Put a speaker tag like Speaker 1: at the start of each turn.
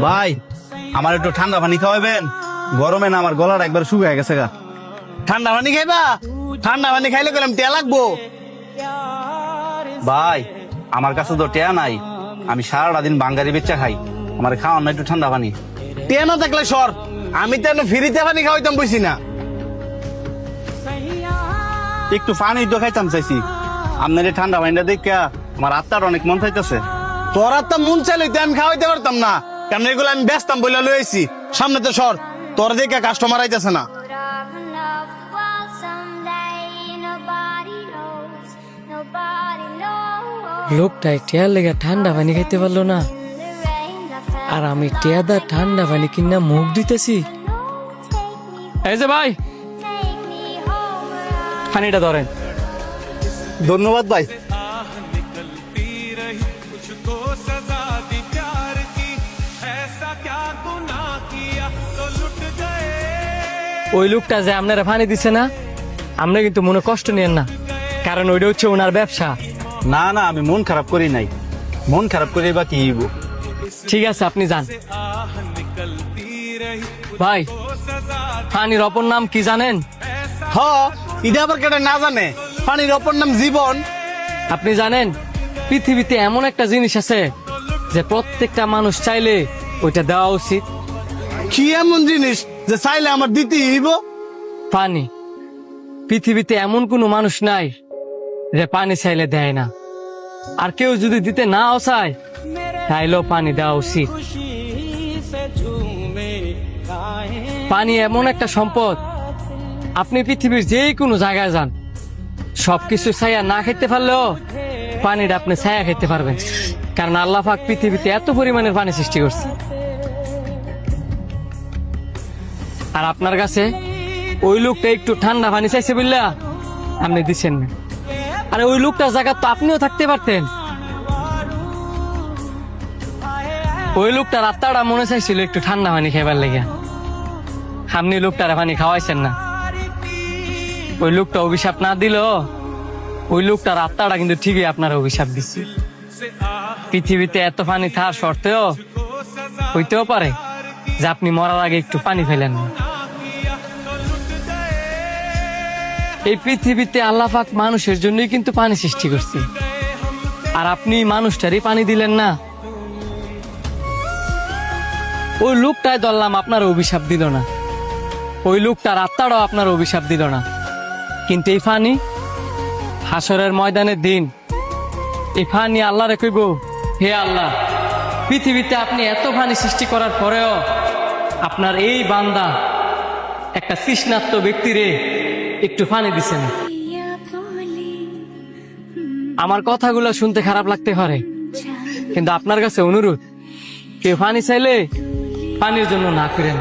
Speaker 1: ভাই আমার একটু ঠান্ডা পানি খাওয়াবেন, গরমে না আমার গলাটা একবার শুকিয়ে গেছে গা।
Speaker 2: ঠান্ডা পানি খাইবা? ঠান্ডা পানি খাইলে গেলাম টিয়া লাগবো।
Speaker 1: ভাই আমার কাছে তো টেয়া নাই, আমি সারাটা দিন বাঙ্গারি বেচা খাই, আমার খাওয়ান না একটু ঠান্ডা পানি।
Speaker 2: টিয়া না থাকলে সর, আমি তো ফ্রিতে পানি খাওয়াইতাম বুঝছি না।
Speaker 1: একটু পানি তো খাইতাম চাইছি, আপনার এই ঠান্ডা পানিটা দেখে আমার আত্মার অনেক মন চাইতেছে।
Speaker 2: তোর আর তো মন চাইলে আমি খাওয়াইতে পারতাম না, কারণ এগুলো আমি ব্যস্তাম বলে লইছি। সামনে তো সর, তোর দেখে কাস্টমার আইতেছে না।
Speaker 3: লোকটাই টিয়ার লেগে ঠান্ডা পানি খাইতে পারলো না, আর আমি টিয়াদা ঠান্ডা পানি কিনা মুখ দিতেছি। এই যে ভাই, পানিটা ধরেন।
Speaker 1: ধন্যবাদ ভাই।
Speaker 3: ওই লোকটা যে আপনারা পানি দিছে না, আপনি কিন্তু মনে কষ্ট নিয়েন না, কারণ ওইটা হচ্ছে ওনার ব্যবসা।
Speaker 1: না না, আমি মন খারাপ করি নাই, মন খারাপ করে বা কি হইব।
Speaker 3: ঠিক আছে, আপনি যান। ভাই, পানির অপর নাম কি জানেন?
Speaker 2: হ, এটা আবার কেটে না জানে? পানির অপর নাম জীবন।
Speaker 3: আপনি জানেন পৃথিবীতে এমন একটা জিনিস আছে যে প্রত্যেকটা মানুষ চাইলে ওইটা দেওয়া উচিত?
Speaker 2: কি এমন জিনিস যে চাইলে আমার দিতে হইব?
Speaker 3: পানি। পৃথিবীতে এমন কোনো মানুষ নাই যে পানি চাইলে দেয় না, আর কেউ যদি দিতে নাও চায় তাইলেও পানি দেওয়া উচিত। পানি এমন একটা সম্পদ, আপনি পৃথিবীর যে কোনো জায়গায় যান, সবকিছু ছায়া না খেতে পারলেও পানিটা আপনি ছায়া খেতে পারবেন, কারণ আল্লাহ পাক পৃথিবীতে এত পরিমাণের পানি সৃষ্টি করছে। আর আপনার কাছে ওই লোকটা একটু ঠান্ডা পানি চাইছে বললা আপনি দিচ্ছেন না, আরে ওই লোকটার জায়গা তো আপনিও থাকতে পারতেন। ওই লোকটার আত্মাটা মনে চাইছিল একটু ঠান্ডা পানি খাইবার লেগে, আপনি লোকটার পানি খাওয়াইছেন না। ওই লোকটা অভিশাপ না দিল, ওই লোকটার আত্মাটা কিন্তু ঠিকই আপনার অভিশাপ দিচ্ছে। পৃথিবীতে এত পানি থাকার সত্ত্বেও হইতেও পারে যে আপনি মরার আগে একটু পানি ফেলেন না। এই পৃথিবীতে আল্লাহ পাক মানুষের জন্যই কিন্তু পানি সৃষ্টি করছে, আর আপনি মানুষটারই পানি দিলেন না। ওই লোকটাই ধরলাম আপনার অভিশাপ দিল না, ওই লোকটার আত্মাটাও আপনার অভিশাপ দিল না, কিন্তু এই পানি হাসরের ময়দানের দিন এই পানি আল্লাহরে কইব, হে আল্লাহ, পৃথিবীতে আপনি এত পানি সৃষ্টি করার পরেও আপনার এই বান্দা একটা তৃষ্ণার্ত ব্যক্তিরে একটু পানি দিছেন। আমার কথাগুলো শুনতে খারাপ লাগতে পারে, কিন্তু আপনার কাছে অনুরোধ, কেউ পানি চাইলে পানির জন্য না করেন।